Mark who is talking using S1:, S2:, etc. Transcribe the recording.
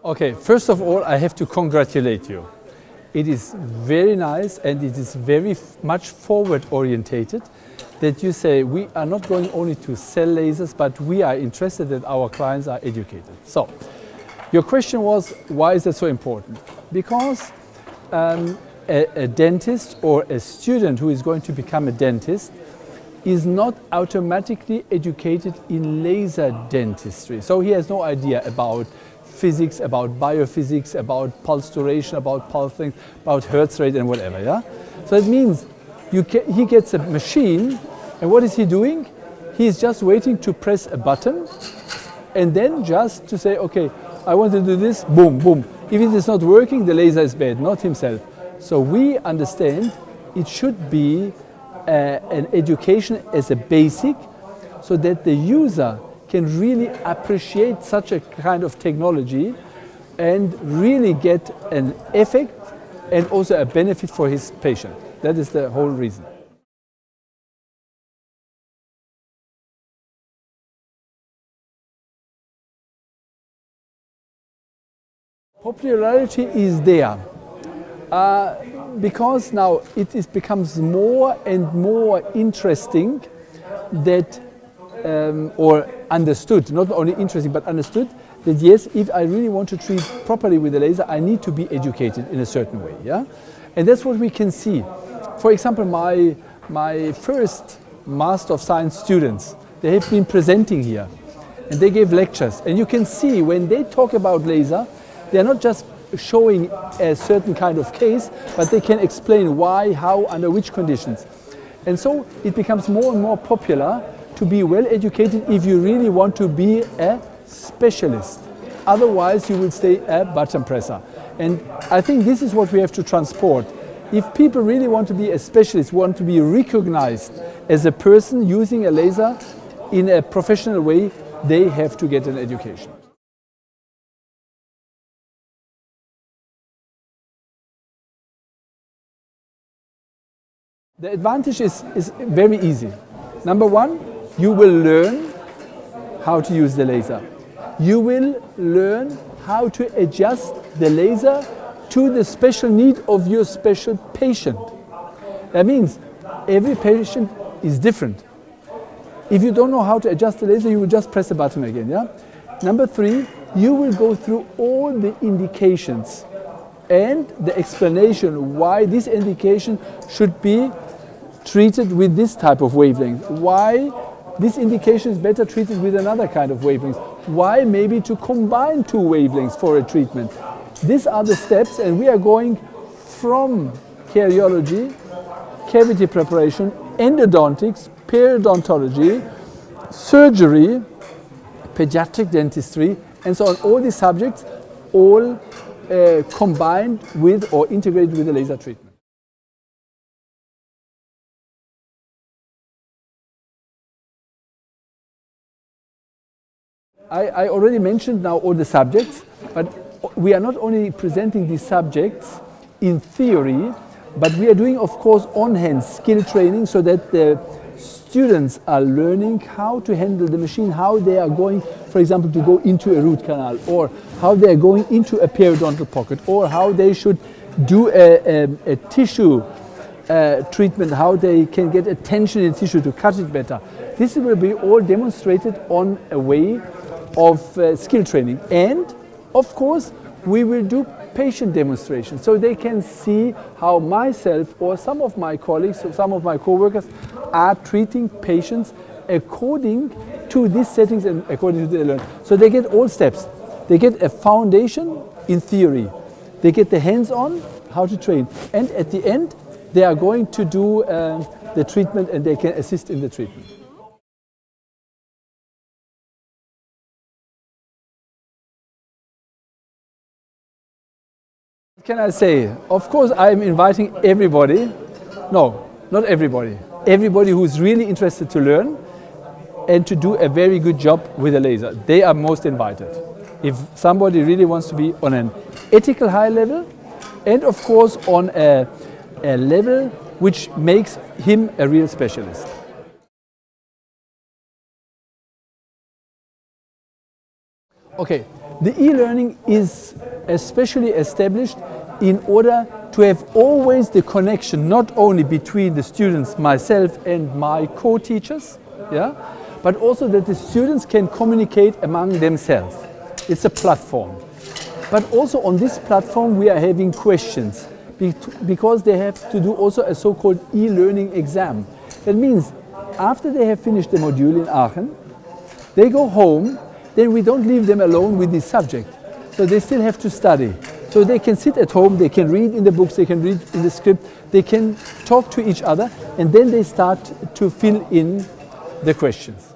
S1: Okay, first of all, I have to congratulate you. It is very nice and it is very much forward orientated that you say we are not going only to sell lasers, but we are interested that our clients are educated. So, your question was, why is that so important? Because a dentist or a student who is going to become a dentist is not automatically educated in laser dentistry. So he has no idea about physics, about biophysics, about pulse duration, about pulse length, about hertz rate and whatever, yeah? So it means he gets a machine, and what is he doing? He is just waiting to press a button and then just to say, okay, I want to do this, boom, boom. If it is not working, the laser is bad, not himself. So we understand it should be an education as a basic so that the user can really appreciate such a kind of technology and really get an effect and also a benefit for his patient. That is the whole reason. Popularity is there because now it becomes more and more interesting that or understood, not only interesting but understood, that yes, if I really want to treat properly with a laser, I need to be educated in a certain way, yeah? And that's what we can see. For example, my first Master of Science students, they have been presenting here and they gave lectures, and you can see when they talk about laser, they're not just showing a certain kind of case, but they can explain why, how, under which conditions. And so it becomes more and more popular to be well educated if you really want to be a specialist. Otherwise you will stay a button presser. And I think this is what we have to transport. If people really want to be a specialist, want to be recognized as a person using a laser in a professional way, they have to get an education. The advantage is very easy. Number one, you will learn how to use the laser. You will learn how to adjust the laser to the special need of your special patient. That means every patient is different. If you don't know how to adjust the laser, you will just press the button again, yeah? Number three, you will go through all the indications and the explanation why this indication should be treated with this type of wavelength, why this indication is better treated with another kind of wavelength, why maybe to combine two wavelengths for a treatment. These are the steps, and we are going from caryology, cavity preparation, endodontics, periodontology, surgery, pediatric dentistry, and so on. All these subjects, all combined with or integrated with the laser treatment. I already mentioned now all the subjects, but we are not only presenting these subjects in theory, but we are doing, of course, on-hand skill training so that the students are learning how to handle the machine, how they are going, for example, to go into a root canal, or how they are going into a periodontal pocket, or how they should do a tissue treatment, how they can get a tension in the tissue to cut it better. This will be all demonstrated on a way of skill training. And of course we will do patient demonstrations so they can see how myself or some of my colleagues or some of my co-workers are treating patients according to these settings and according to the learn. So they get all steps. They get a foundation in theory. They get the hands-on how to train, and at the end they are going to do the treatment and they can assist in the treatment. Can I say, of course I am inviting everybody, no, not everybody, everybody who is really interested to learn and to do a very good job with a laser. They are most invited. If somebody really wants to be on an ethical high level and of course on a level which makes him a real specialist. Okay, The e-learning is especially established in order to have always the connection not only between the students, myself and my co-teachers, yeah, but also that the students can communicate among themselves. It's a platform. But also on this platform we are having questions because they have to do also a so-called e-learning exam. That means after they have finished the module in Aachen, they go home, then we don't leave them alone with this subject. So they still have to study. So they can sit at home, they can read in the books, they can read in the script, they can talk to each other, and then they start to fill in the questions.